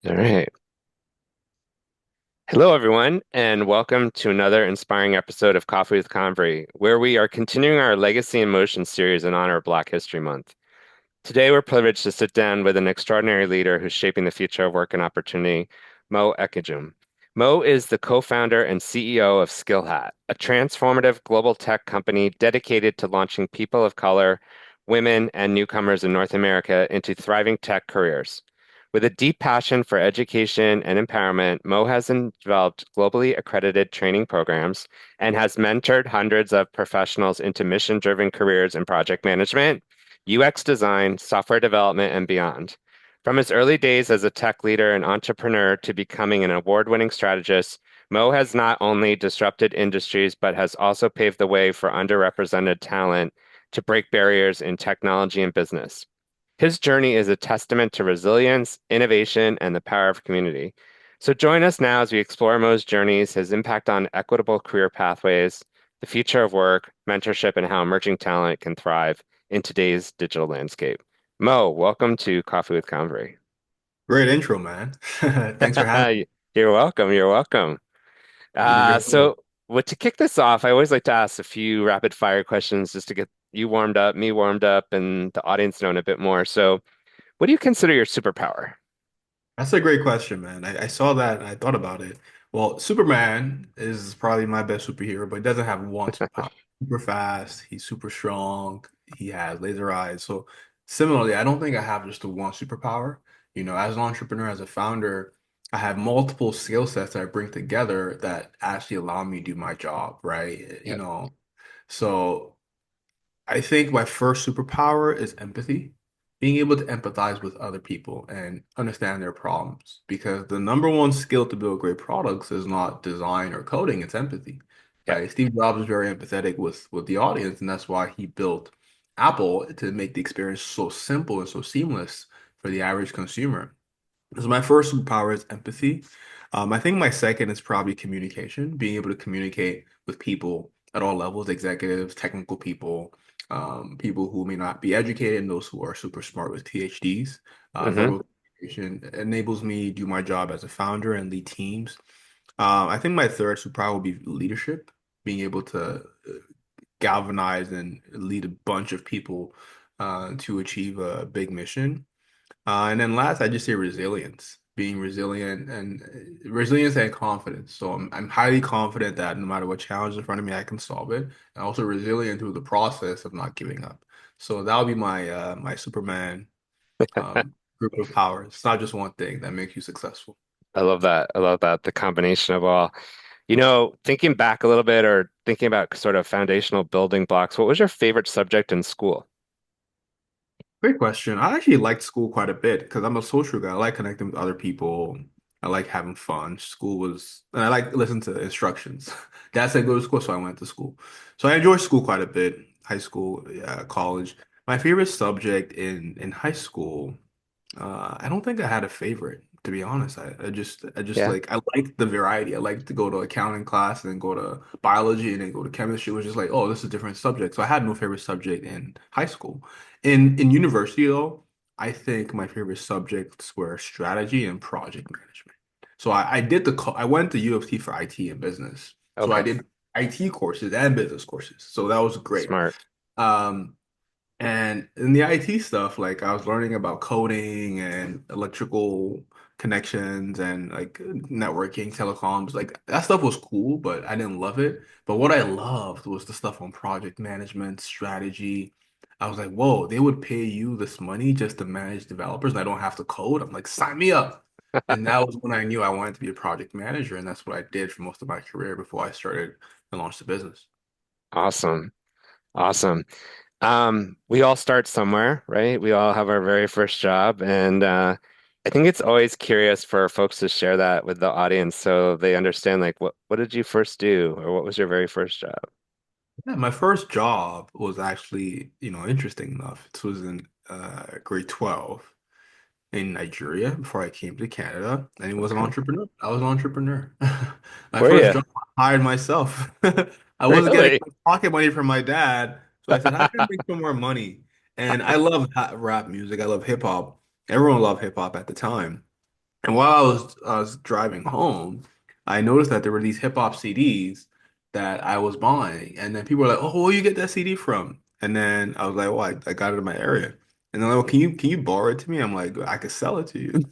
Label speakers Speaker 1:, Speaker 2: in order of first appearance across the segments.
Speaker 1: All right. Hello, everyone, and welcome to another inspiring episode of Coffee with Convery, where we are continuing our Legacy in Motion series in honor of Black History Month. Today, we're privileged to sit down with an extraordinary leader who's shaping the future of work and opportunity, Mo Ekujum. Mo is the co-founder and CEO of SkillHat, a transformative global tech company dedicated to launching people of color, women, and newcomers in North America into thriving tech careers. With a deep passion for education and empowerment, Mo has developed globally accredited training programs and has mentored hundreds of professionals into mission-driven careers in project management, UX design, software development, and beyond. From his early days as a tech leader and entrepreneur to becoming an award-winning strategist, Mo has not only disrupted industries, but has also paved the way for underrepresented talent to break barriers in technology and business. His journey is a testament to resilience, innovation, and the power of community. So join us now as we explore Mo's journeys, his impact on equitable career pathways, the future of work, mentorship, and how emerging talent can thrive in today's digital landscape. Mo, welcome to Coffee with Convery.
Speaker 2: Great intro, man. Thanks for having me.
Speaker 1: You're welcome. You're welcome.
Speaker 2: Good to be here.
Speaker 1: To kick this off, I always like to ask a few rapid fire questions just to get you warmed up, me warmed up, and the audience knowing a bit more. So, what do you consider your superpower?
Speaker 2: That's a great question, man. I saw that and I thought about it. Well, Superman is probably my best superhero, but he doesn't have one superpower. Super fast, he's super strong, he has laser eyes. So similarly, I don't think I have just the one superpower. As an entrepreneur, as a founder, I have multiple skill sets that I bring together that actually allow me to do my job, right?
Speaker 1: Yep.
Speaker 2: So I think my first superpower is empathy, being able to empathize with other people and understand their problems. Because the number one skill to build great products is not design or coding, it's empathy,
Speaker 1: Yep.
Speaker 2: right? Steve Jobs was very empathetic with the audience, and that's why he built Apple to make the experience so simple and so seamless for the average consumer. So my first superpower is empathy. I think my second is probably communication, being able to communicate with people at all levels, executives, technical people, people who may not be educated, and those who are super smart with PhDs.
Speaker 1: Hmm.
Speaker 2: Verbal communication enables me to do my job as a founder and lead teams. I think my third superpower would be leadership, being able to galvanize and lead a bunch of people to achieve a big mission. And then last, I just say resilience, being resilient and resilience and confidence. So I'm highly confident that no matter what challenge is in front of me, I can solve it. And also resilient through the process of not giving up. So that would be my Superman group of powers. It's not just one thing that makes you successful.
Speaker 1: I love that. I love that. The combination of all. Thinking back a little bit or thinking about sort of foundational building blocks, what was your favorite subject in school?
Speaker 2: Great question. I actually liked school quite a bit because I'm a social guy. I like connecting with other people. I like having fun. School was, and I like listen to instructions. Dad said go to school, so I went to school. So I enjoyed school quite a bit. High school, yeah, college. My favorite subject in high school, I don't think I had a favorite, to be honest. I just
Speaker 1: Yeah.
Speaker 2: like I like the variety. I like to go to accounting class and then go to biology and then go to chemistry. It was just like, oh, this is a different subject. So I had no favorite subject in high school. In university though, I think my favorite subjects were strategy and project management. So I went to U of T for IT and business. So I
Speaker 1: Okay.
Speaker 2: did IT courses and business courses. So that was great.
Speaker 1: Smart.
Speaker 2: Um, and in the IT stuff, like I was learning about coding and electrical connections and like networking, telecoms, like that stuff was cool, but I didn't love it. But what I loved was the stuff on project management, strategy. I was like, whoa, they would pay you this money just to manage developers and I don't have to code. I'm like, sign me up. And that was when I knew I wanted to be a project manager, and that's what I did for most of my career before I started and launched the business.
Speaker 1: Awesome. Awesome. We all start somewhere, right? We all have our very first job, and I think it's always curious for folks to share that with the audience so they understand like what did you first do or what was your very first job?
Speaker 2: Yeah, my first job was actually, interesting enough. It was in grade 12 in Nigeria before I came to Canada, and it was an
Speaker 1: Okay.
Speaker 2: entrepreneur. I was an entrepreneur. My
Speaker 1: Were
Speaker 2: first
Speaker 1: you?
Speaker 2: job, I hired myself. I wasn't getting
Speaker 1: Really?
Speaker 2: pocket money from my dad, so I said, "How can I make some more money?" And I love rap music. I love hip hop. Everyone loved hip hop at the time. And while I was driving home, I noticed that there were these hip hop CDs that I was buying, and then people were like, "Oh, where you get that CD from?" And then I was like, "Well, I got it in my area." And they're like, "Well, can you borrow it to me?" I'm like, "I could sell it to you."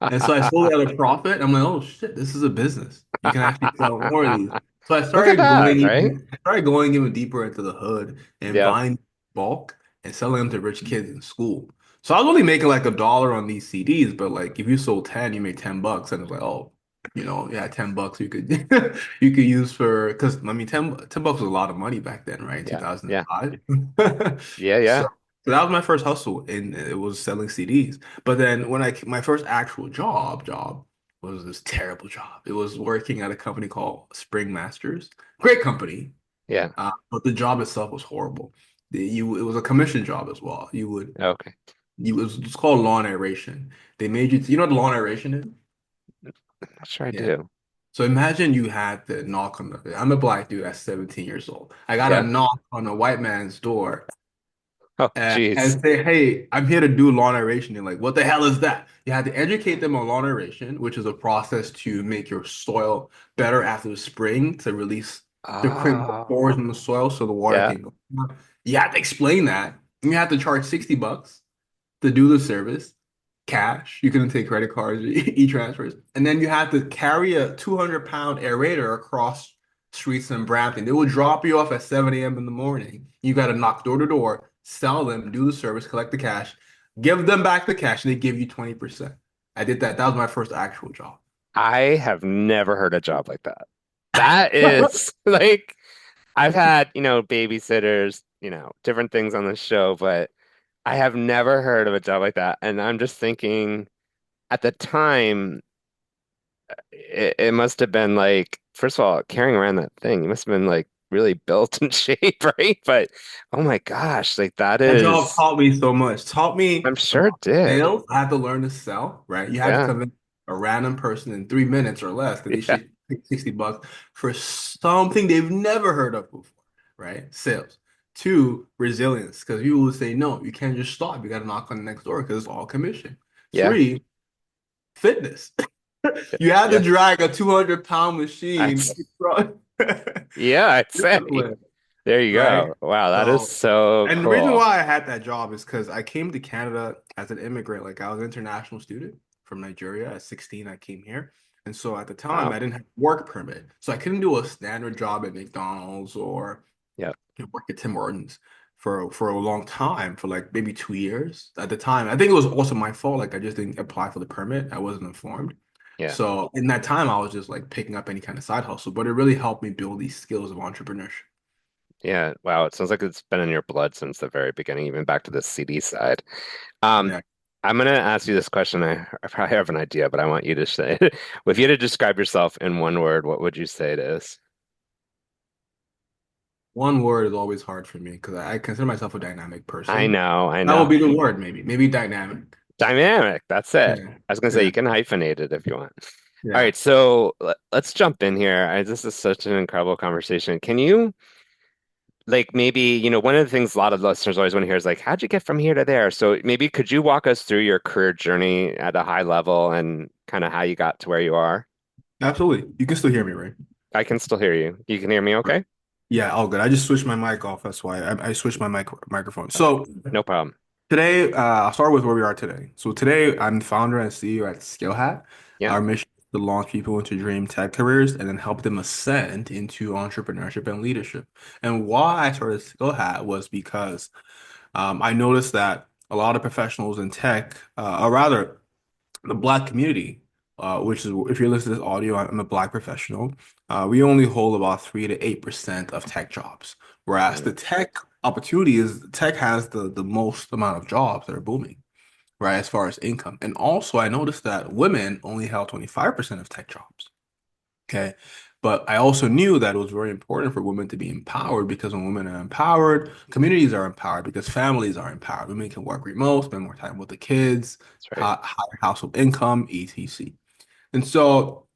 Speaker 2: And so I sold it at a profit. I'm like, "Oh shit, this is a business. You can actually sell more of these." So I
Speaker 1: Look at
Speaker 2: started
Speaker 1: that,
Speaker 2: going
Speaker 1: right?
Speaker 2: even I started going even deeper into the hood and
Speaker 1: Yep.
Speaker 2: buying bulk and selling them to rich kids in school. So I was only making like $1 on these CDs, but like if you sold 10, you made $10. And it's like, oh, yeah, $10 you could you could use for because I mean 10 bucks was a lot of money back then, right? In
Speaker 1: Yeah. Yeah.
Speaker 2: 2005.
Speaker 1: Yeah.
Speaker 2: So,
Speaker 1: Yeah.
Speaker 2: so that was my first hustle and it was selling CDs. But then when I my first actual job was this terrible job. It was working at a company called Spring Masters. Great company.
Speaker 1: Yeah.
Speaker 2: But the job itself was horrible. It was a commission job as well.
Speaker 1: Okay.
Speaker 2: It's called lawn aeration. They made you know what lawn aeration is?
Speaker 1: I'm not sure I
Speaker 2: Yeah.
Speaker 1: do.
Speaker 2: So imagine you had to knock on the I'm a black dude at 17 years old. I got to
Speaker 1: Yeah.
Speaker 2: knock on a white man's door
Speaker 1: Oh,
Speaker 2: and
Speaker 1: geez.
Speaker 2: say, "Hey, I'm here to do lawn aeration." You're like, "What the hell is that?" You had to educate them on lawn aeration, which is a process to make your soil better after the spring to release to create more pores
Speaker 1: Oh,
Speaker 2: in the soil so the water
Speaker 1: yeah.
Speaker 2: can go. You had to explain that. And you had to charge $60 to do the service, cash. You couldn't take credit cards or e-transfers. And then you had to carry a 200-pound aerator across streets in Brampton. They would drop you off at 7 a.m. in the morning. You got to knock door to door, sell them, do the service, collect the cash, give them back the cash, and they give you 20%. I did that. That was my first actual job.
Speaker 1: I have never heard a job like that. That is like, I've had, babysitters, different things on the show, but I have never heard of a job like that. And I'm just thinking at the time, it must have been like, first of all, carrying around that thing, you must have been like really built in shape, right? But oh my gosh, like that
Speaker 2: That job
Speaker 1: is,
Speaker 2: taught me so much. Taught me
Speaker 1: I'm sure it
Speaker 2: about
Speaker 1: did.
Speaker 2: sales. I had to learn to sell, right? You had to
Speaker 1: Yeah.
Speaker 2: convince a random person in 3 minutes or less that they
Speaker 1: Yeah.
Speaker 2: should pay $60 for something they've never heard of before, right? Sales. Two, resilience, because you will say no, you can't just stop. You got to knock on the next door because it's all commission.
Speaker 1: Yeah.
Speaker 2: Three, fitness. You had to
Speaker 1: Yeah.
Speaker 2: drag a 200-pound machine
Speaker 1: That's,
Speaker 2: across
Speaker 1: yeah, I'd say.
Speaker 2: discipline,
Speaker 1: There you
Speaker 2: right?
Speaker 1: go. Wow, that is
Speaker 2: So,
Speaker 1: so
Speaker 2: and the reason
Speaker 1: cool.
Speaker 2: why I had that job is because I came to Canada as an immigrant. Like I was an international student from Nigeria. At 16, I came here. And so at the time,
Speaker 1: Wow.
Speaker 2: I didn't have a work permit. So I couldn't do a standard job at McDonald's or
Speaker 1: Yeah.
Speaker 2: work at Tim Hortons for a long time, for like maybe 2 years. At the time, I think it was also my fault. Like I just didn't apply for the permit. I wasn't informed.
Speaker 1: Yeah.
Speaker 2: So in that time, I was just like picking up any kind of side hustle, but it really helped me build these skills of entrepreneurship.
Speaker 1: Yeah. Wow. It sounds like it's been in your blood since the very beginning, even back to the CD side. Um,
Speaker 2: Yeah.
Speaker 1: I'm gonna ask you this question. I probably have an idea, but I want you to say it. If you had to describe yourself in one word, what would you say it is?
Speaker 2: One word is always hard for me because I consider myself a dynamic
Speaker 1: I
Speaker 2: person.
Speaker 1: know, I
Speaker 2: That will
Speaker 1: know.
Speaker 2: be the word, maybe. Maybe dynamic.
Speaker 1: Dynamic. That's it.
Speaker 2: Yeah.
Speaker 1: I was gonna say
Speaker 2: Yeah.
Speaker 1: you can hyphenate it if you want. All
Speaker 2: Yeah.
Speaker 1: right, so let's jump in here. This is such an incredible conversation. Can you like maybe, one of the things a lot of listeners always want to hear is like, how'd you get from here to there? So maybe could you walk us through your career journey at a high level and kind of how you got to where you are?
Speaker 2: Absolutely. You can still hear me, right?
Speaker 1: I can still hear you. You can hear me okay?
Speaker 2: Yeah, all good. I just switched my mic off. That's why I switched my microphone.
Speaker 1: Okay.
Speaker 2: So
Speaker 1: No problem.
Speaker 2: today, I'll start with where we are today. So today, I'm founder and CEO at SkillHat.
Speaker 1: Yeah.
Speaker 2: Our mission is to launch people into dream tech careers and then help them ascend into entrepreneurship and leadership. And why I started SkillHat was because I noticed that a lot of professionals in tech, or rather, the Black community, which is if you're listening to this audio, I'm a Black professional. We only hold about 3 to 8% of tech jobs, whereas
Speaker 1: Mm,
Speaker 2: the tech has the most amount of jobs that are booming, right, as far as income. And also, I noticed that women only held 25% of tech jobs. Okay. But I also knew that it was very important for women to be empowered because when women are empowered, communities are empowered because families are empowered. Women can work remote, spend more time with the kids,
Speaker 1: that's right.
Speaker 2: higher household income, etc. And so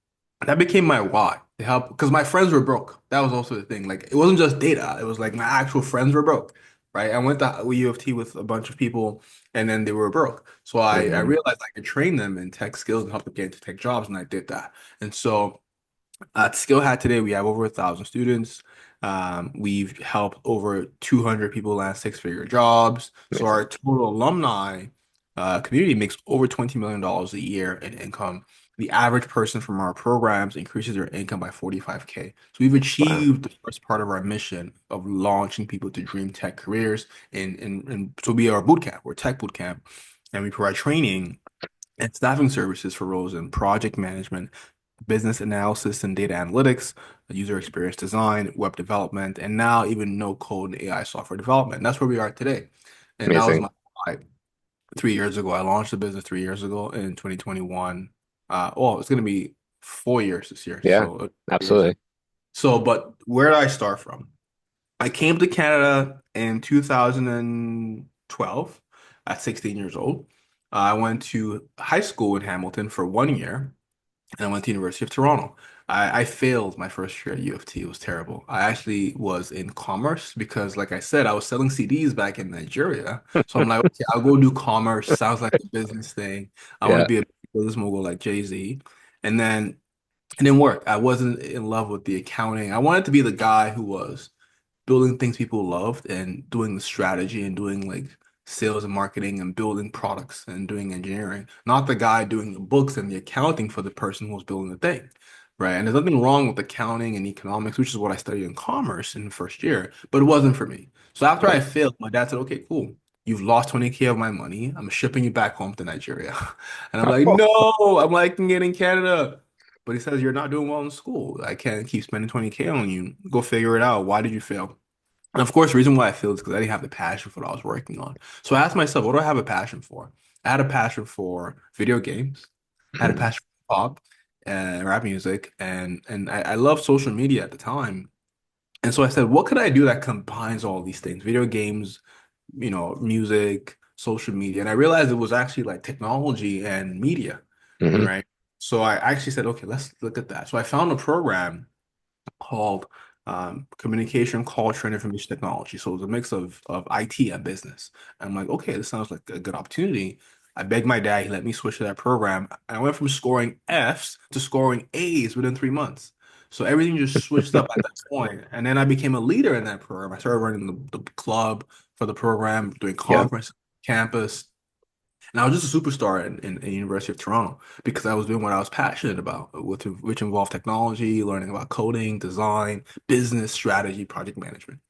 Speaker 2: that became my why to help because my friends were broke. That was also the thing. Like it wasn't just data, it was like my actual friends were broke. right? I went to U of T with a bunch of people, and then they were broke. So I
Speaker 1: Hmm.
Speaker 2: realized I could train them in tech skills and help them get into tech jobs, and I did that. And so at SkillHat today, we have over 1,000 students. We've helped over 200 people land six-figure jobs. So
Speaker 1: Amazing.
Speaker 2: our total alumni community makes over $20 million a year in income. The average person from our programs increases their income by 45K. So we've
Speaker 1: Wow.
Speaker 2: achieved the first part of our mission of launching people to dream tech careers. So we are a boot camp, we're a tech boot camp, and we provide training and staffing services for roles in project management, business analysis and data analytics, user experience design, web development, and now even no code and AI software development. And that's where we are today. And that was
Speaker 1: Amazing.
Speaker 2: my why 3 years ago. I launched the business 3 years ago in 2021. Well, it's going to be 4 years this year.
Speaker 1: Yeah,
Speaker 2: So 3 years.
Speaker 1: absolutely.
Speaker 2: So, but where did I start from? I came to Canada in 2012 at 16 years old. I went to high school in Hamilton for 1 year and I went to University of Toronto. I failed my first year at U of T. It was terrible. I actually was in commerce because, like I said, I was selling CDs back in Nigeria. So I'm like, okay, I'll go do commerce. Sounds like a business thing. I want to
Speaker 1: Yeah.
Speaker 2: be a business mogul like Jay-Z. And then it didn't work. I wasn't in love with the accounting. I wanted to be the guy who was building things people loved and doing the strategy and doing like sales and marketing and building products and doing engineering, not the guy doing the books and the accounting for the person who was building the thing. Right. And there's nothing wrong with accounting and economics, which is what I studied in commerce in the first year, but it wasn't for me. So after I
Speaker 1: Right.
Speaker 2: failed, my dad said, okay, cool. You've lost 20K of my money. I'm shipping you back home to Nigeria. And I'm like,
Speaker 1: Oh,
Speaker 2: no, I'm liking it in Canada. But he says, you're not doing well in school. I can't keep spending 20K on you. Go figure it out. Why did you fail? And of course, the reason why I failed is because I didn't have the passion for what I was working on. So I asked myself, what do I have a passion for? I had a passion for video games. I had a
Speaker 1: mhm.
Speaker 2: passion for pop and rap music, and I loved social media at the time. And so I said, what could I do that combines all these things? Video games, music, social media. And I realized it was actually like technology and media,
Speaker 1: Mhm.
Speaker 2: right? So I actually said, okay, let's look at that. So I found a program called Communication, Culture, and Information Technology. So it was a mix of IT and business. And I'm like, okay, this sounds like a good opportunity. I begged my dad, he let me switch to that program. I went from scoring Fs to scoring A's within 3 months. So everything just switched up at that point. And then I became a leader in that program. I started running the club for the program, doing
Speaker 1: Yeah.
Speaker 2: conference, campus, and I was just a superstar in University of Toronto because I was doing what I was passionate about, which involved technology, learning about coding, design, business strategy, project management.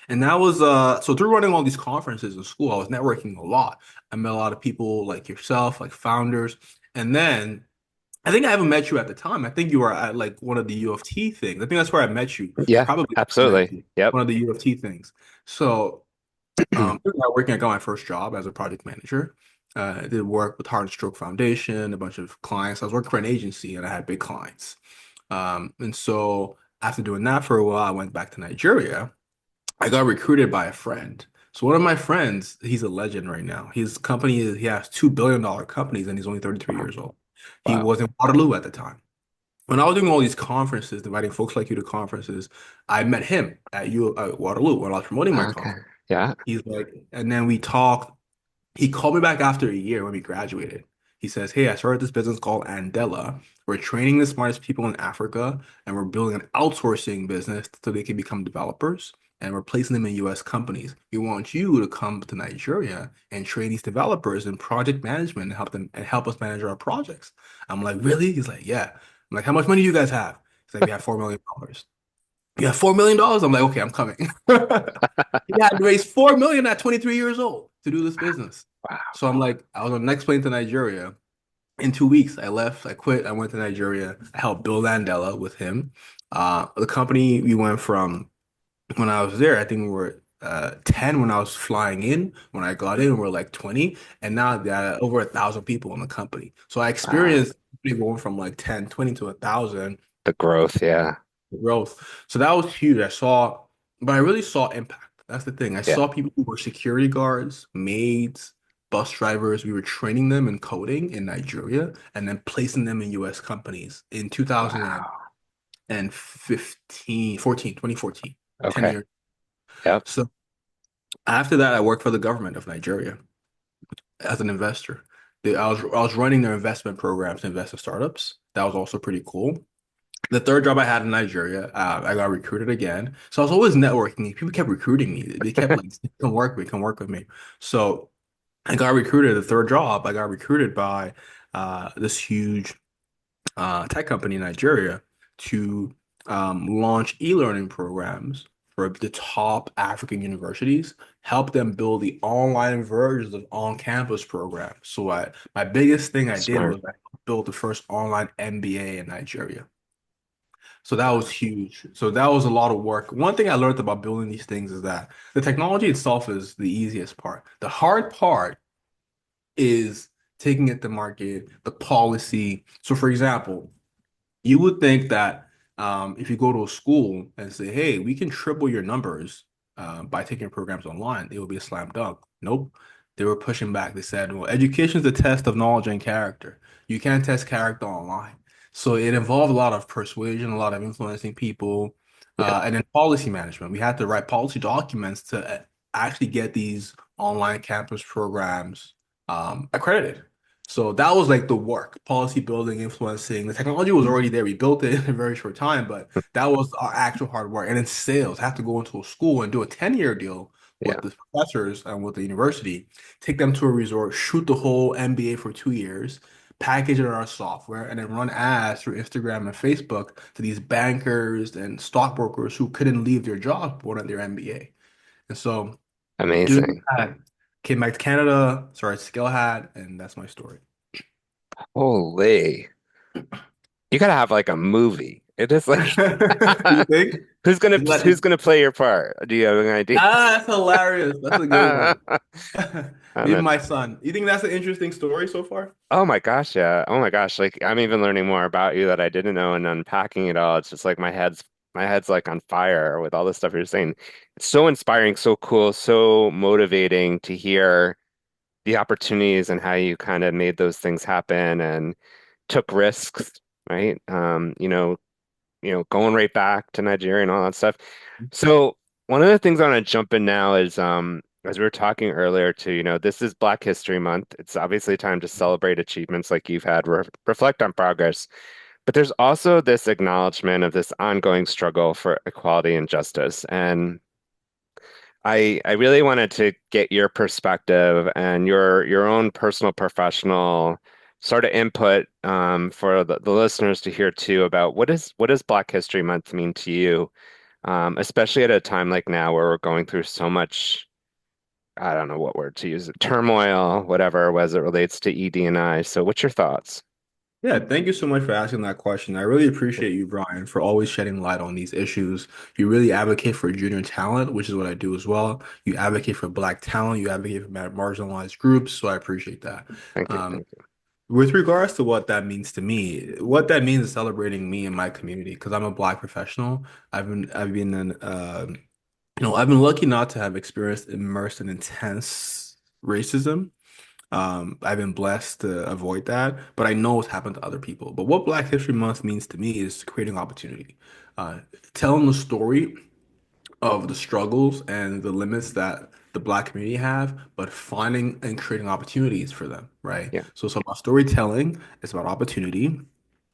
Speaker 2: And that was so through running all these conferences in school, I was networking a lot. I met a lot of people like yourself, like founders. And then I think I haven't met you at the time. I think you were at like one of the U of T things. I think that's where I met you.
Speaker 1: Yeah,
Speaker 2: Probably
Speaker 1: absolutely. Yep.
Speaker 2: one of the U of T things. So during my working, I got my first job as a project manager. I did work with Heart and Stroke Foundation, a bunch of clients. I was working for an agency and I had big clients. And so after doing that for a while, I went back to Nigeria. I got recruited by a friend. So one of my friends, he's a legend right now. He has $2 billion companies and he's only 33
Speaker 1: Wow.
Speaker 2: years old. He
Speaker 1: Wow.
Speaker 2: was in Waterloo at the time. When I was doing all these conferences, inviting folks like you to conferences, I met him at Waterloo when I was promoting my
Speaker 1: Okay.
Speaker 2: conference.
Speaker 1: Yeah.
Speaker 2: He's like, and then we talked. He called me back after a year when we graduated. He says, hey, I started this business called Andela. We're training the smartest people in Africa, and we're building an outsourcing business so they can become developers, and we're placing them in US companies. We want you to come to Nigeria and train these developers in project management and help us manage our projects. I'm like, really? He's like, yeah. I'm like, how much money do you guys have? He's like, we have $4 million. You have $4 million? I'm like, okay, I'm coming. He had to raise 4 million at 23 years old to do this business.
Speaker 1: Wow.
Speaker 2: So I'm like, I was on the next plane to Nigeria. In 2 weeks, I left, I quit, I went to Nigeria. I helped build Andela with him. The company we went from when I was there, I think we were 10 when I was flying in. When I got in, we were like 20, and now there are over 1,000 people in the company. So I
Speaker 1: Wow.
Speaker 2: experienced going from like 10, 20 to 1,000
Speaker 1: The growth. Yeah.
Speaker 2: growth. So that was huge. But I really saw impact. That's the thing. I
Speaker 1: Yeah.
Speaker 2: saw people who were security guards, maids, bus drivers. We were training them in coding in Nigeria and then placing them in US companies in
Speaker 1: Wow.
Speaker 2: 2015, 14, 2014, 10
Speaker 1: Okay.
Speaker 2: years.
Speaker 1: Yep.
Speaker 2: So After that, I worked for the government of Nigeria as an investor. I was running their investment programs to invest in startups. That was also pretty cool. The third job I had in Nigeria, I got recruited again. So I was always networking. People kept recruiting me. They kept like, come work with me. So I got recruited. The third job, I got recruited by this huge tech company in Nigeria to launch e-learning programs for the top African universities, help them build the online versions of on-campus programs. So my biggest thing I did
Speaker 1: Smart.
Speaker 2: was I built the first online MBA in Nigeria. So that was huge. So that was a lot of work. One thing I learned about building these things is that the technology itself is the easiest part. The hard part is taking it to market, the policy. So for example, you would think that if you go to a school and say, hey, we can triple your numbers by taking programs online, it would be a slam dunk. Nope. They were pushing back. They said, well, education is a test of knowledge and character. You can't test character online. So it involved a lot of persuasion, a lot of influencing people,
Speaker 1: Yeah,
Speaker 2: and then policy management. We had to write policy documents to actually get these online campus programs accredited. So that was like the work, policy building, influencing. The technology was already there. We built it in a very short time, but that was our actual hard work. And then sales, have to go into a school and do a 10-year deal
Speaker 1: yeah,
Speaker 2: with the professors and with the university, take them to a resort, shoot the whole MBA for 2 years, package it in our software, and then run ads through Instagram and Facebook to these bankers and stockbrokers who couldn't leave their job for their MBA. And so doing
Speaker 1: amazing.
Speaker 2: that, came back to Canada, started SkillHat, and that's my story.
Speaker 1: Holy. You gotta have like a movie. It is like
Speaker 2: You think? Is that,
Speaker 1: who's gonna play your part? Do you have an idea?
Speaker 2: that's hilarious. That's a good one.
Speaker 1: I'm
Speaker 2: Maybe
Speaker 1: a-
Speaker 2: my son. You think that's an interesting story so far?
Speaker 1: oh my gosh, yeah. Oh my gosh. Like I'm even learning more about you that I didn't know and unpacking it all. It's just like my head's like on fire with all the stuff you're saying. It's so inspiring, so cool, so motivating to hear the opportunities and how you kind of made those things happen and took risks, right? Going right back to Nigeria and all that stuff. So one of the things I want to jump in now is as we were talking earlier too, this is Black History Month. It's obviously time to celebrate achievements like you've had, reflect on progress, but there's also this acknowledgement of this ongoing struggle for equality and justice. And I really wanted to get your perspective and your own personal professional sort of input for the listeners to hear too about what does Black History Month mean to you, especially at a time like now where we're going through so much, I don't know what word to use, turmoil, whatever, as it relates to ED&I. So what's your thoughts?
Speaker 2: Yeah, thank you so much for asking that question. I really appreciate you, Brian, for always shedding light on these issues. You really advocate for junior talent, which is what I do as well. You advocate for Black talent, you advocate for marginalized groups, so I appreciate that.
Speaker 1: Thank you.
Speaker 2: Um,
Speaker 1: Thank you.
Speaker 2: with regards to what that means to me, what that means is celebrating me and my community because I'm a Black professional. I've been lucky not to have experienced immersed in intense racism. I've been blessed to avoid that, but I know what's happened to other people. But what Black History Month means to me is creating opportunity, uh, telling the story of the struggles and the limits that the Black community have, but finding and creating opportunities for them, right?
Speaker 1: Yeah,
Speaker 2: So it's about storytelling, it's about opportunity,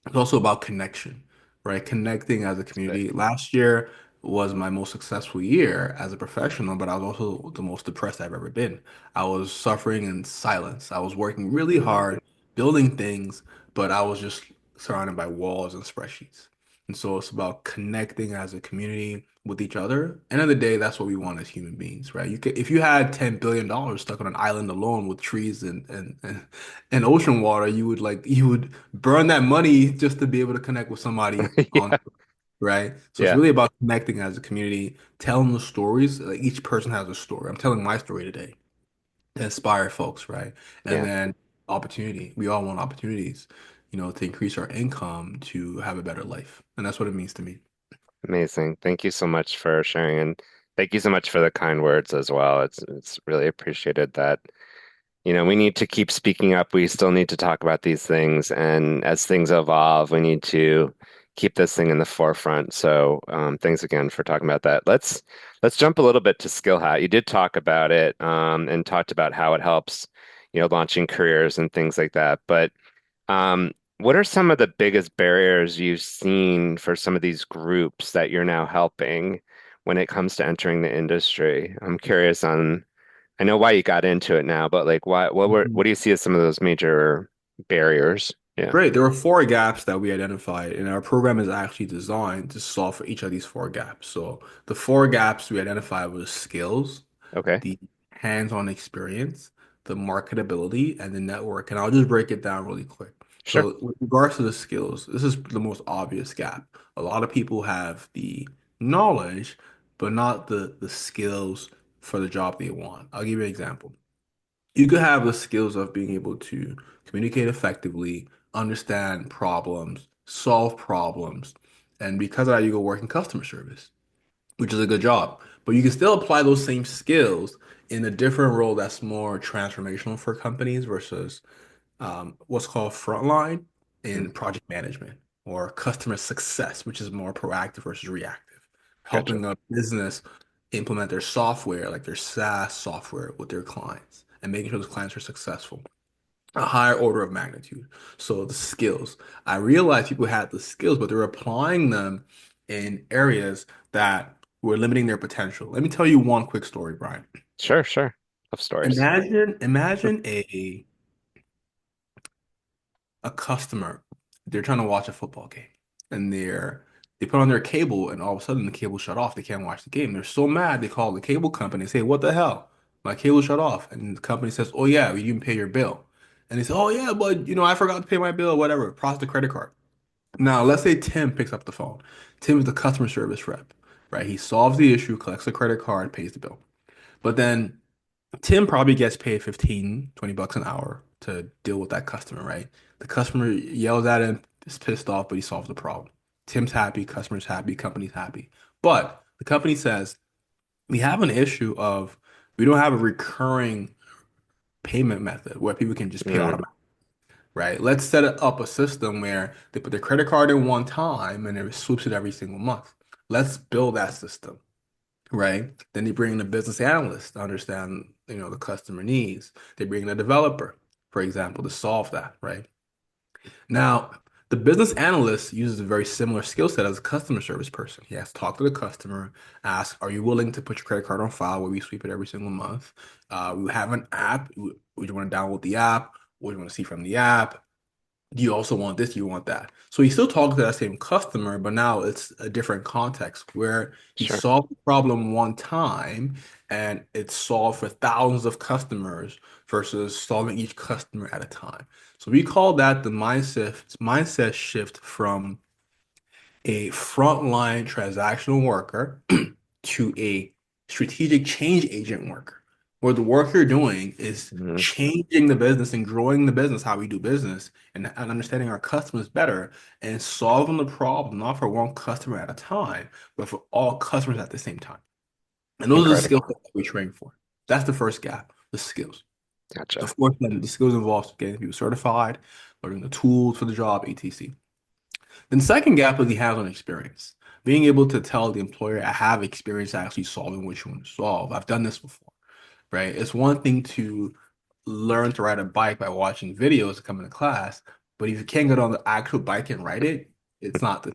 Speaker 2: it's also about connection, right? Connecting as a
Speaker 1: it's big.
Speaker 2: community. Last year was my most successful year as a professional, but I was also the most depressed I've ever been. I was suffering in silence. I was working really
Speaker 1: Mm,
Speaker 2: hard, building things, but I was just surrounded by walls and spreadsheets. And so it's about connecting as a community with each other. End of the day, that's what we want as human beings, right? If you had $10 billion stuck on an island alone with trees and ocean water, you would burn that money just to be able to connect with somebody on,
Speaker 1: yeah,
Speaker 2: right? So it's
Speaker 1: yeah,
Speaker 2: really about connecting as a community, telling the stories. Like each person has a story. I'm telling my story today to inspire folks, right? And
Speaker 1: yeah.
Speaker 2: then opportunity. We all want opportunities, to increase our income to have a better life. And that's what it means to me.
Speaker 1: Amazing. Thank you so much for sharing, and thank you so much for the kind words as well. It's really appreciated that, we need to keep speaking up. We still need to talk about these things, and as things evolve, we need to keep this thing in the forefront. So thanks again for talking about that. Let's jump a little bit to SkillHat. You did talk about it and talked about how it helps, launching careers and things like that. But what are some of the biggest barriers you've seen for some of these groups that you're now helping when it comes to entering the industry? I'm curious on, I know why you got into it now, but like what do you see as some of those major barriers? Yeah.
Speaker 2: Great. There are four gaps that we identified, and our program is actually designed to solve for each of these four gaps. So the four gaps we identified were skills,
Speaker 1: Okay.
Speaker 2: the hands-on experience, the marketability, and the network. And I'll just break it down really quick.
Speaker 1: Sure.
Speaker 2: So with regards to the skills, this is the most obvious gap. A lot of people have the knowledge, but not the skills for the job they want. I'll give you an example. You could have the skills of being able to communicate effectively, understand problems, solve problems, and because of that, you go work in customer service, which is a good job. But you can still apply those same skills in a different role that's more transformational for companies versus what's called frontline
Speaker 1: Mm,
Speaker 2: in project management or customer success, which is more proactive versus reactive,
Speaker 1: gotcha.
Speaker 2: helping a business implement their software, like their SaaS software, with their clients and making sure those clients are successful. A higher order of magnitude. So the skills. I realized people had the skills, but they're applying them in areas that were limiting their potential. Let me tell you one quick story, Brian.
Speaker 1: Sure, sure. Love stories.
Speaker 2: Imagine a customer, they're trying to watch a football game and they put on their cable and all of a sudden the cable shut off. They can't watch the game. They're so mad they call the cable company and say, "What the hell? My cable shut off." And the company says, "Oh yeah, you didn't pay your bill." And they say, "Oh yeah, but I forgot to pay my bill, whatever." Process the credit card. Now, let's say Tim picks up the phone. Tim is the customer service rep, right? He solves the issue, collects the credit card, pays the bill. But then Tim probably gets paid 15, 20 bucks an hour to deal with that customer, right? The customer yells at him, is pissed off, but he solves the problem. Tim's happy, customer's happy, company's happy. But the company says, we have an issue of we don't have a recurring payment method where people can just pay
Speaker 1: Mm,
Speaker 2: automatically, right? Let's set up a system where they put their credit card in one time and it swoops it every single month. Let's build that system, right? Then they bring in a business analyst to understand, the customer needs. They bring in a developer, for example, to solve that, right? Now, the business analyst uses a very similar skill set as a customer service person. He has to talk to the customer, ask, "Are you willing to put your credit card on file where we sweep it every single month? We have an app. Would you want to download the app? What do you want to see from the app? Do you also want this? Do you want that?" So he's still talking to that same customer, but now it's a different context where he
Speaker 1: sure.
Speaker 2: solved the problem one time and it's solved for thousands of customers versus solving each customer at a time. So we call that the mindset shift from a frontline transactional worker to a strategic change agent worker, where the work you're doing is
Speaker 1: Mm,
Speaker 2: changing the business and growing the business, how we do business, and understanding our customers better and solving the problem, not for one customer at a time, but for all customers at the same time. And those are the skills
Speaker 1: incredible.
Speaker 2: that we train for. That's the first gap, the skills.
Speaker 1: Gotcha.
Speaker 2: Of course, then the skills involves getting people certified, learning the tools for the job, etc. Then second gap is the hands-on experience. Being able to tell the employer, I have experience actually solving what you want to solve. I've done this before, right? It's one thing to learn to ride a bike by watching videos to come into class, but if you can't get on the actual bike and ride it, it's not the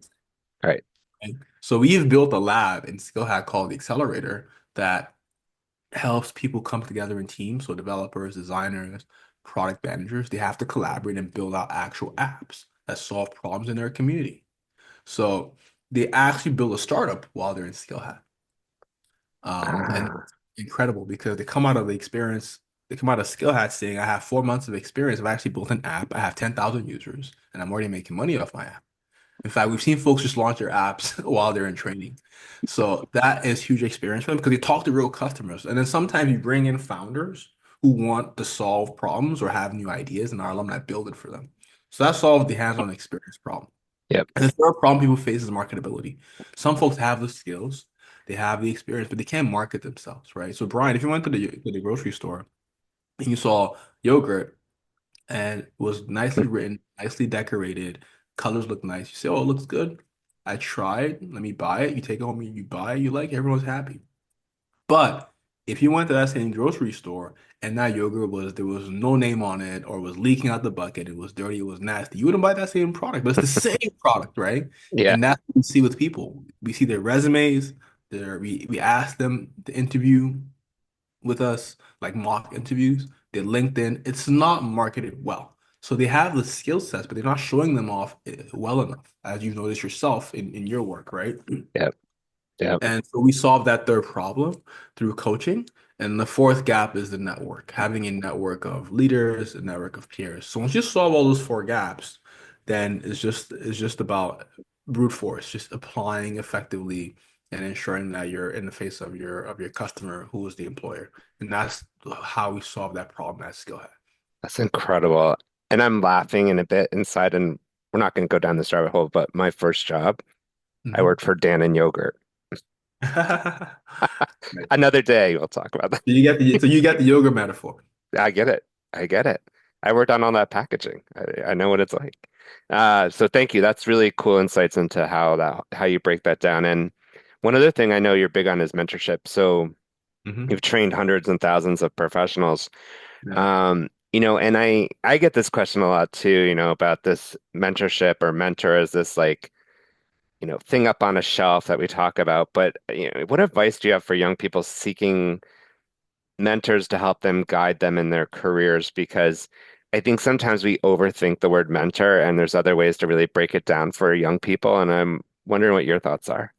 Speaker 1: Right.
Speaker 2: same. So we've built a lab in SkillHat called the Accelerator that helps people come together in teams. So developers, designers, product managers, they have to collaborate and build out actual apps that solve problems in their community. So they actually build a startup while they're in SkillHat. And
Speaker 1: Ah,
Speaker 2: it's incredible because they come out of the experience, they come out of SkillHat saying, I have 4 months of experience. I've actually built an app. I have 10,000 users and I'm already making money off my app. In fact, we've seen folks just launch their apps while they're in training. So that is huge experience for them because they talk to real customers. And then sometimes you bring in founders who want to solve problems or have new ideas, and our alumni build it for them. So that solves the hands-on experience problem.
Speaker 1: yep.
Speaker 2: And the third problem people face is marketability. Some folks have the skills, they have the experience, but they can't market themselves, right? So Brian, if you went to the grocery store and you saw yogurt and it was nicely written, nicely decorated, colors look nice, you say, "Oh, it looks good." I tried. Let me buy it. You take it home, you buy it, you like it, everyone's happy. But if you went to that same grocery store and that yogurt was there was no name on it or was leaking out the bucket, it was dirty, it was nasty, you wouldn't buy that same product. But it's the same product, right?
Speaker 1: Yeah.
Speaker 2: And that's what we see with people. We see their resumes, we ask them to interview with us, like mock interviews, their LinkedIn. It's not marketed well. So they have the skill sets, but they're not showing them off well enough, as you've noticed yourself in your work, right?
Speaker 1: Yep. Yep.
Speaker 2: And so we solve that third problem through coaching. And the fourth gap is the network, having a network of leaders, a network of peers. So once you solve all those four gaps, then it's just about brute force, just applying effectively and ensuring that you're in the face of your customer, who is the employer. And that's how we solve that problem at SkillHat.
Speaker 1: That's incredible. And I'm laughing in a bit inside, and we're not going to go down this rabbit hole, but my first job, I
Speaker 2: Mhm.
Speaker 1: worked for Dan and Yogurt.
Speaker 2: Right.
Speaker 1: Another day, we'll talk about that.
Speaker 2: So you get the yoga metaphor.
Speaker 1: I get it. I get it. I worked on all that packaging. I know what it's like. So thank you. That's really cool insights into how you break that down. And one other thing I know you're big on is mentorship. So you've
Speaker 2: Hmm.
Speaker 1: trained hundreds and thousands of professionals.
Speaker 2: Yeah.
Speaker 1: And I get this question a lot too, about this mentorship or mentor as this like, thing up on a shelf that we talk about. But what advice do you have for young people seeking mentors to help them guide them in their careers? Because I think sometimes we overthink the word mentor, and there's other ways to really break it down for young people. And I'm wondering what your thoughts are.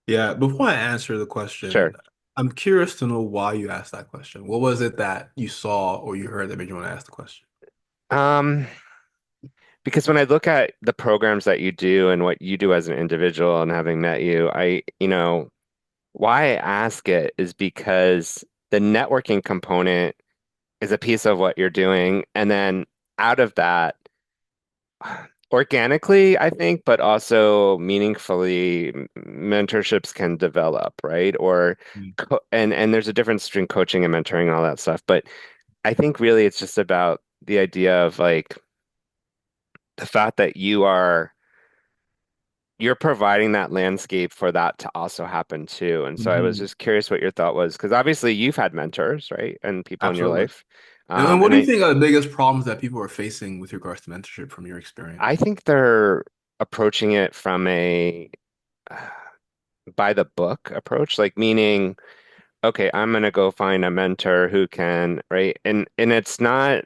Speaker 2: Yeah, before I answer the
Speaker 1: Sure.
Speaker 2: question, I'm curious to know why you asked that question. What was it that you saw or you heard that made you want to ask the question?
Speaker 1: Um, because when I look at the programs that you do and what you do as an individual and having met you, why I ask it is because the networking component is a piece of what you're doing. And then out of that, organically, I think, but also meaningfully, mentorships can develop, right? Or
Speaker 2: Mm.
Speaker 1: and there's a difference between coaching and mentoring and all that stuff. But I think really it's just about the idea of like the fact that you're providing that landscape for that to also happen too. And so I was
Speaker 2: Mhm.
Speaker 1: just curious what your thought was, because obviously you've had mentors, right? And people in your
Speaker 2: Absolutely.
Speaker 1: life.
Speaker 2: And what
Speaker 1: And
Speaker 2: do you think are the biggest problems that people are facing with regards to mentorship from your
Speaker 1: I
Speaker 2: experience?
Speaker 1: think they're approaching it from a uh, by the book approach, like meaning, okay, I'm gonna go find a mentor who can, right? And it's not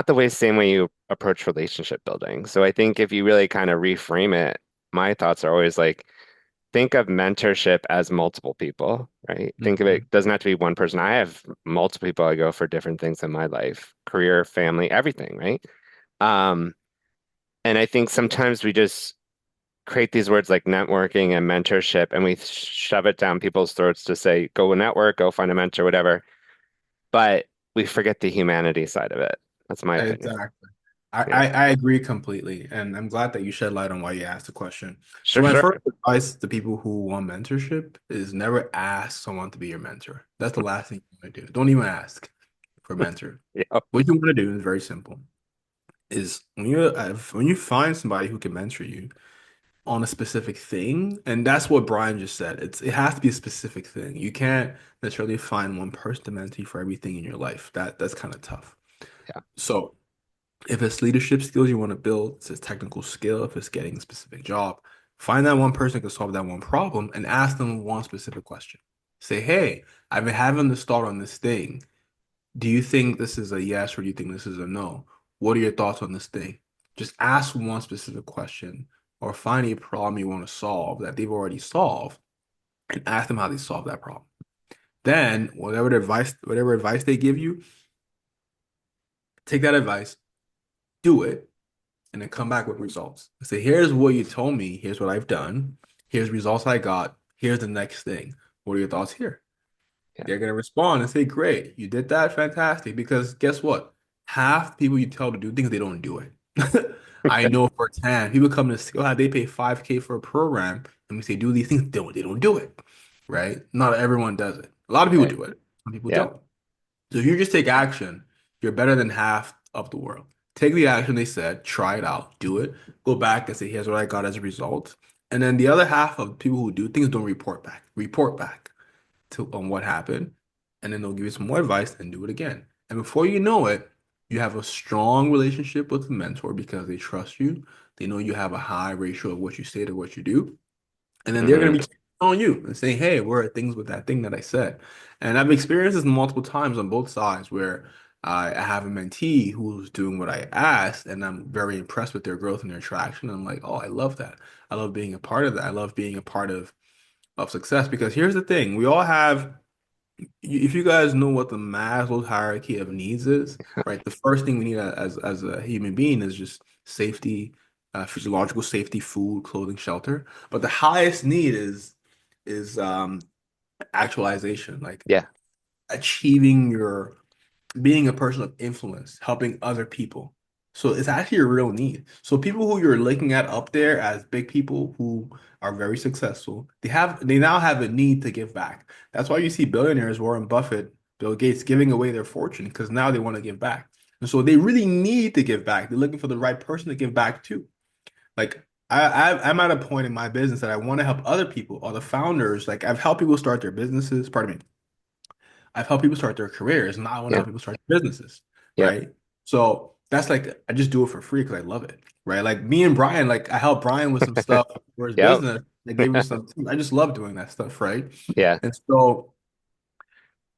Speaker 1: the same way you approach relationship building. So I think if you really kind of reframe it, my thoughts are always like, think of mentorship as multiple people, right? Think of
Speaker 2: Mhm.
Speaker 1: it doesn't have to be one person. I have multiple people I go for different things in my life, career, family, everything, right? Um, and I think sometimes we just create these words like networking and mentorship, and we shove it down people's throats to say, go network, go find a mentor, whatever. But we forget the humanity side of it. That's my opinion.
Speaker 2: Exactly. I,
Speaker 1: Yeah.
Speaker 2: I, I agree completely. And I'm glad that you shed light on why you asked the question. So
Speaker 1: Sure,
Speaker 2: my
Speaker 1: sure.
Speaker 2: first advice to people who want mentorship is never ask someone to be your mentor. That's the last thing you want to do. Don't even ask for a mentor.
Speaker 1: Yeah.
Speaker 2: What you want to do is very simple. Is when you find somebody who can mentor you on a specific thing, and that's what Brian just said. It has to be a specific thing. You can't necessarily find one person to mentor you for everything in your life. That's kind of tough.
Speaker 1: Yeah.
Speaker 2: So if it's leadership skills you want to build, if it's technical skill, if it's getting a specific job, find that one person who can solve that one problem and ask them one specific question. Say, hey, I've been having this thought on this thing. Do you think this is a yes or do you think this is a no? What are your thoughts on this thing? Just ask one specific question or find a problem you want to solve that they've already solved and ask them how they solve that problem. Then, whatever advice they give you, take that advice, do it, and then come back with results. Say, here's what you told me, here's what I've done, here's results I got, here's the next thing. What are your thoughts here?
Speaker 1: Yeah.
Speaker 2: They're gonna respond and say, great, you did that, fantastic. Because guess what? Half the people you tell to do things, they don't do it. I know firsthand. People come to school, they pay 5K for a program, and we say do these things, they don't do it. Right? Not everyone does it. A lot of people
Speaker 1: Right.
Speaker 2: do it. Some people
Speaker 1: Yeah.
Speaker 2: don't. So if you just take action, you're better than half of the world. take the action they said, try it out, do it, go back and say, here's what I got as a result. And then the other half of people who do things don't report back. Report back to on what happened, and then they'll give you some more advice and do it again. And before you know it, you have a strong relationship with the mentor because they trust you. They know you have a high ratio of what you say to what you do. And then they're going
Speaker 1: Hmm.
Speaker 2: to be on you and saying, hey, where are things with that thing that I said? And I've experienced this multiple times on both sides where I have a mentee who's doing what I asked, and I'm very impressed with their growth and their traction. I'm like, oh, I love that. I love being a part of that. I love being a part of success because here's the thing. We all have, if you guys know what the Maslow's hierarchy of needs is, right? The first thing we need as a human being is just safety, physiological safety, food, clothing, shelter. But the highest need is actualization, like
Speaker 1: Yeah,
Speaker 2: achieving your being a person of influence, helping other people. So it's actually a real need. So people who you're looking at up there as big people who are very successful, they now have a need to give back. That's why you see billionaires, Warren Buffett, Bill Gates giving away their fortune because now they want to give back. And so they really need to give back. They're looking for the right person to give back to. Like I'm at a point in my business that I want to help other people, other founders. Like I've helped people start their businesses. Pardon me. I've helped people start their careers. Now I want to
Speaker 1: yeah,
Speaker 2: help people start their businesses,
Speaker 1: yep,
Speaker 2: right? So that's like I just do it for free because I love it, right? Like me and Brian, like I helped Brian with some stuff for his
Speaker 1: yep,
Speaker 2: business. I gave him some. I just love doing that stuff, right?
Speaker 1: yeah,
Speaker 2: And so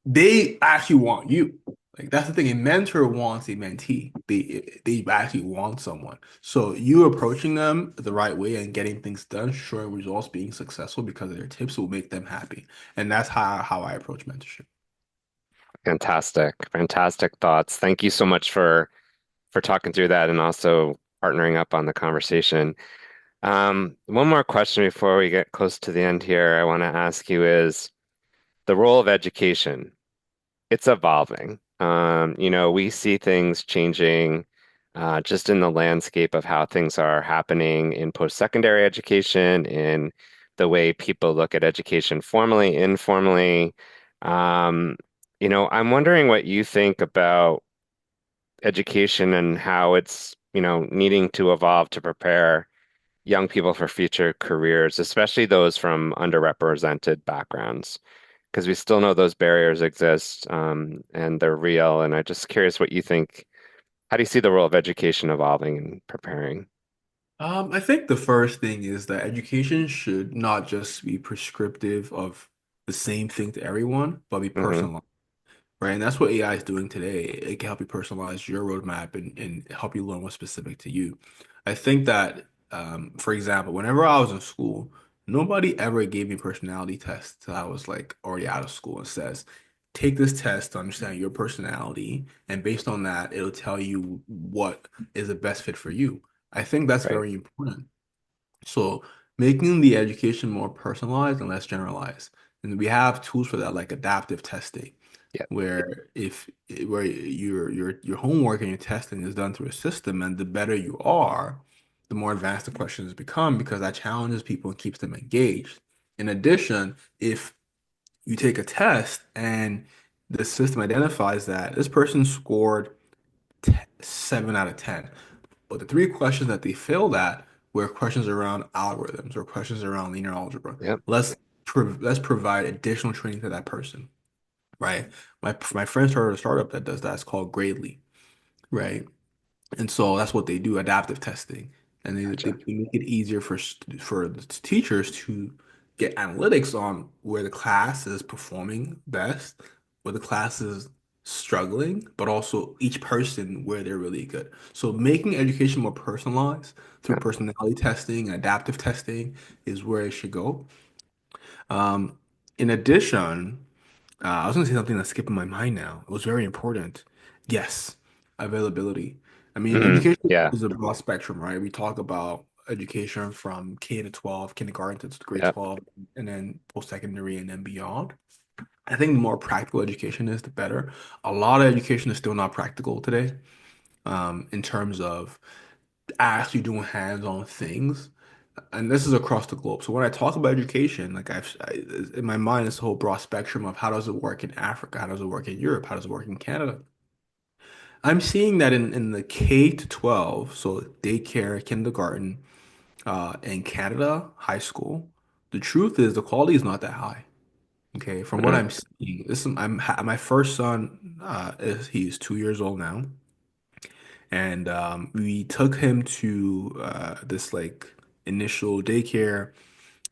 Speaker 2: they actually want you. Like that's the thing. A mentor wants a mentee. They actually want someone. So you approaching them the right way and getting things done, showing results, being successful because of their tips will make them happy. And that's how I approach mentorship.
Speaker 1: fantastic, fantastic thoughts. Thank you so much for talking through that and also partnering up on the conversation. One more question before we get close to the end here, I want to ask you is the role of education. It's evolving. We see things changing just in the landscape of how things are happening in post-secondary education, in the way people look at education formally, informally. Um, I'm wondering what you think about education and how it's, needing to evolve to prepare young people for future careers, especially those from underrepresented backgrounds, because we still know those barriers exist, and they're real. And I'm just curious what you think. How do you see the role of education evolving and preparing?
Speaker 2: I think the first thing is that education should not just be prescriptive of the same thing to everyone, but be
Speaker 1: Hmm.
Speaker 2: personalized, right? And that's what AI is doing today. It can help you personalize your roadmap and help you learn what's specific to you. I think that, for example, whenever I was in school, nobody ever gave me personality tests till I was like already out of school and says, take this test to understand your personality, and based on that, it'll tell you what is the best fit for you. I think that's
Speaker 1: Right.
Speaker 2: very important. So making the education more personalized and less generalized. And we have tools for that, like adaptive testing,
Speaker 1: Yeah.
Speaker 2: where if where your homework and your testing is done through a system, and the better you are, the more advanced the questions become because that challenges people and keeps them engaged. In addition, if you take a test and the system identifies that this person scored 7 out of 10. But the three questions that they failed at were questions around algorithms or questions around linear algebra.
Speaker 1: Yep.
Speaker 2: Let's provide additional training to that person, right? My friend started a startup that does that. It's called Gradely, right? And so that's what they do, adaptive testing. And
Speaker 1: Gotcha.
Speaker 2: they make it easier for the teachers to get analytics on where the class is performing best, where the class is struggling, but also each person where they're really good. So making education more personalized through
Speaker 1: Yeah.
Speaker 2: personality testing and adaptive testing is where it should go. Um, in addition, I was going to say something that's skipping my mind now. It was very important. Yes, availability. I mean, education
Speaker 1: Yeah.
Speaker 2: is a broad spectrum, right? We talk about education from K to 12, kindergarten to grade
Speaker 1: Yep.
Speaker 2: 12, and then post-secondary and then beyond. I think the more practical education is, the better. A lot of education is still not practical today, in terms of actually doing hands-on things. And this is across the globe. So when I talk about education, like in my mind, it's a whole broad spectrum of how does it work in Africa? How does it work in Europe? How does it work in Canada? I'm seeing that in the K to 12, so daycare, kindergarten, in Canada, high school, the truth is the quality is not that high. Okay, from what
Speaker 1: Mm,
Speaker 2: I'm seeing, my first son is he's 2 years old now, and we took him to this like initial daycare,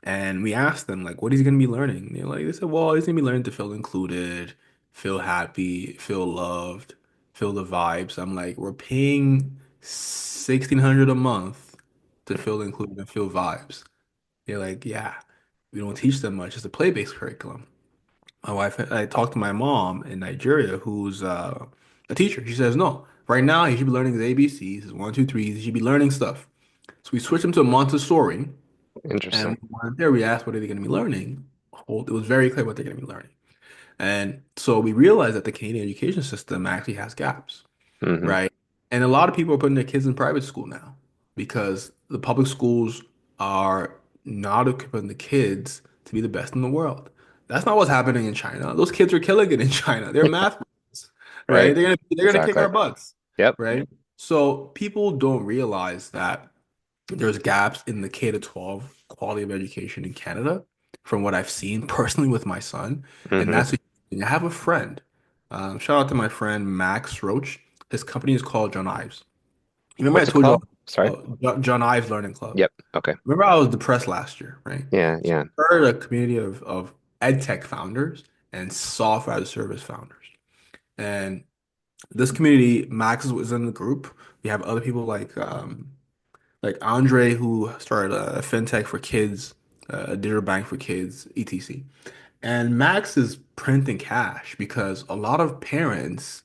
Speaker 2: and we asked them like, what is he gonna be learning? They said, well, he's gonna be learning to feel included, feel happy, feel loved, feel the vibes. I'm like, we're paying 1,600 a month to feel included and feel vibes. They're like, yeah, we don't teach them much. It's a play-based curriculum. I talked to my mom in Nigeria, who's a teacher. She says, no, right now he should be learning his ABCs, his one, two, threes. He should be learning stuff. So we switched him to Montessori, and
Speaker 1: interesting.
Speaker 2: when we went there, we asked what are they going to be learning. It was very clear what they're going to be learning. And so we realized that the Canadian education system actually has gaps,
Speaker 1: Hmm.
Speaker 2: right? And a lot of people are putting their kids in private school now because the public schools are not equipping the kids to be the best in the world. That's not what's happening in China. Those kids are killing it in China. They're math bros, right?
Speaker 1: Right.
Speaker 2: They're gonna kick
Speaker 1: Exactly.
Speaker 2: our butts,
Speaker 1: Yep.
Speaker 2: right? So people don't realize that there's gaps in the K to 12 quality of education in Canada from what I've seen personally with my son. And
Speaker 1: Hmm.
Speaker 2: that's a, I have a friend. Shout out to my friend Max Roach. His company is called John Ives. Remember I
Speaker 1: What's it
Speaker 2: told you
Speaker 1: called? Sorry.
Speaker 2: John Ives Learning Club.
Speaker 1: Yep. Okay.
Speaker 2: Remember I was depressed last year, right?
Speaker 1: Yeah.
Speaker 2: So
Speaker 1: Yeah.
Speaker 2: I started a community of ed tech founders and software as a service founders. And this community, Max was in the group. We have other people like Andre, who started a fintech for kids, a digital bank for kids, etc. And Max is printing cash because a lot of parents,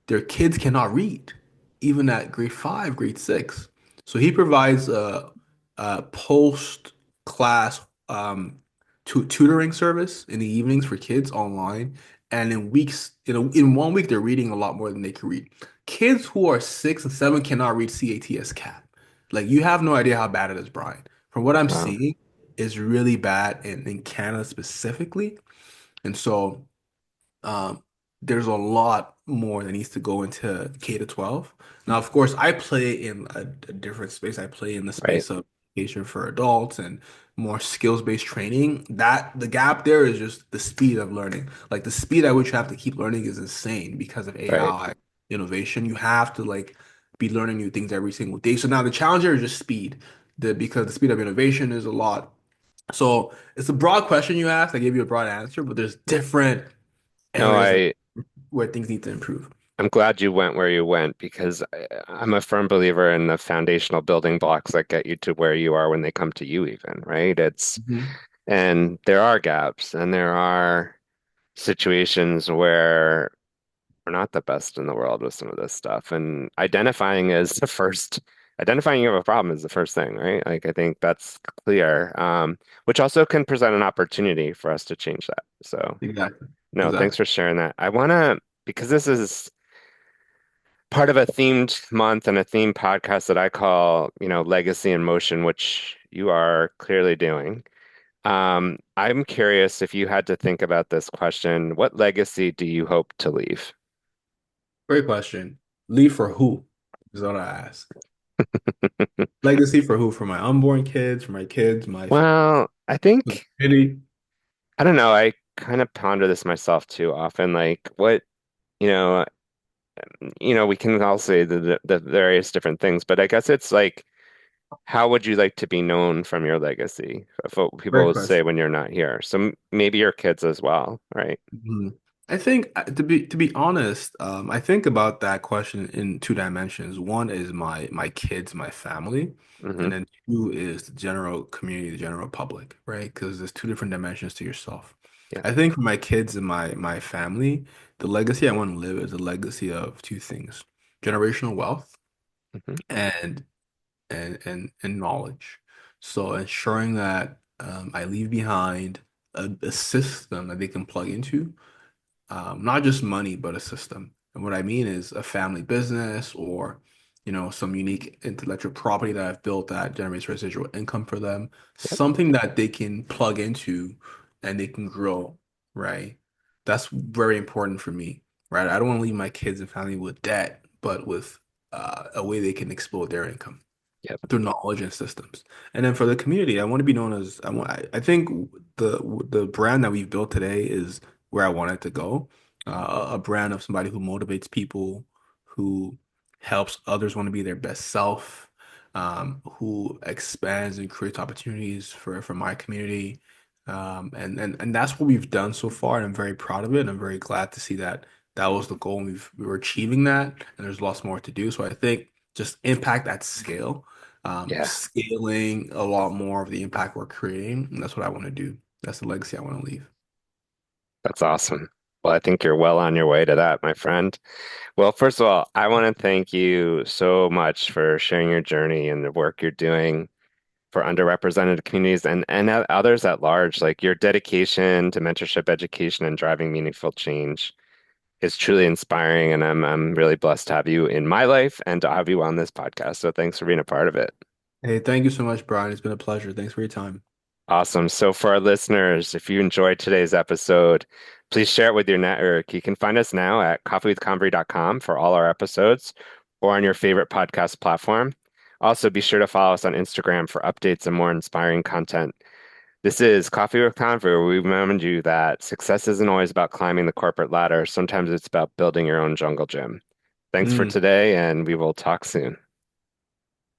Speaker 2: their kids cannot read, even at grade five, grade six. So he provides a post-class tutoring service in the evenings for kids online. And in 1 week, they're reading a lot more than they can read. Kids who are 6 and 7 cannot read CATS cat. Like you have no idea how bad it is, Brian. From what I'm
Speaker 1: Wow.
Speaker 2: seeing, it's really bad in Canada specifically. And so um, there's a lot more that needs to go into K to 12. Now, of course, I play in a different space. I play in the
Speaker 1: Right.
Speaker 2: space of education for adults and more skills-based training. That the gap there is just the speed of learning. Like the speed at which you have to keep learning is insane because of
Speaker 1: Right.
Speaker 2: AI innovation. You have to like be learning new things every single day. So now the challenge here is just speed. Because the speed of innovation is a lot. So it's a broad question you asked. I gave you a broad answer, but there's different
Speaker 1: No,
Speaker 2: areas where things need to improve.
Speaker 1: I'm glad you went where you went because I'm a firm believer in the foundational building blocks that get you to where you are when they come to you even, right?
Speaker 2: Mhm.
Speaker 1: And there are gaps and there are situations where we're not the best in the world with some of this stuff. And identifying you have a problem is the first thing, right? Like I think that's clear, which also can present an opportunity for us to change that. So
Speaker 2: Exactly.
Speaker 1: no, thanks
Speaker 2: Exactly.
Speaker 1: for sharing that. Because this is part of a themed month and a themed podcast that I call, Legacy in Motion, which you are clearly doing. I'm curious if you had to think about this question, what legacy do you hope to leave?
Speaker 2: Great question. Leave for who? Is what I ask. Legacy for who? For my unborn kids, for my kids,
Speaker 1: Well, I think,
Speaker 2: community.
Speaker 1: I don't know, I kind of ponder this myself too often, like you know, we can all say the various different things, but I guess it's like, how would you like to be known from your legacy? Of what people
Speaker 2: Great
Speaker 1: will say
Speaker 2: question.
Speaker 1: when you're not here. So maybe your kids as well, right?
Speaker 2: Mhm. I think to be honest, I think about that question in two dimensions. One is my kids, my family,
Speaker 1: Hmm.
Speaker 2: and then two is the general community, the general public, right? Because there's two different dimensions to yourself.
Speaker 1: Yeah.
Speaker 2: I think for my kids and my family, the legacy I want to live is a legacy of two things: generational wealth
Speaker 1: Hmm.
Speaker 2: and and knowledge. So ensuring that I leave behind a system that they can plug into, not just money, but a system. And what I mean is a family business or, some unique intellectual property that I've built that generates residual income for them,
Speaker 1: Yep.
Speaker 2: something that they can plug into and they can grow, right? That's very important for me, right? I don't want to leave my kids and family with debt but with a way they can explore their income
Speaker 1: Yep.
Speaker 2: through knowledge and systems. And then for the community, I want to be known as I think the brand that we've built today is where I want it to go. A brand of somebody who motivates people, who helps others want to be their best self, who expands and creates opportunities for my community. And that's what we've done so far, and I'm very proud of it. And I'm very glad to see that that was the goal, and we were achieving that, and there's lots more to do. So I think just impact at scale,
Speaker 1: Yeah,
Speaker 2: scaling a lot more of the impact we're creating. And that's what I want to do. That's the legacy I want to leave.
Speaker 1: that's awesome. Well, I think you're well on your way to that, my friend. Well, first of all, I want to thank you so much for sharing your journey and the work you're doing for underrepresented communities and others at large. Like your dedication to mentorship, education, and driving meaningful change is truly inspiring, and I'm really blessed to have you in my life and to have you on this podcast. So thanks for being a part of it.
Speaker 2: Hey, thank you so much, Brian. It's been a pleasure. Thanks for your time.
Speaker 1: Awesome. So for our listeners, if you enjoyed today's episode, please share it with your network. You can find us now at coffeewithconvery.com for all our episodes or on your favorite podcast platform. Also, be sure to follow us on Instagram for updates and more inspiring content. This is Coffee with Convery, where we remind you that success isn't always about climbing the corporate ladder. Sometimes it's about building your own jungle gym. Thanks for
Speaker 2: Mm.
Speaker 1: today, and we will talk soon.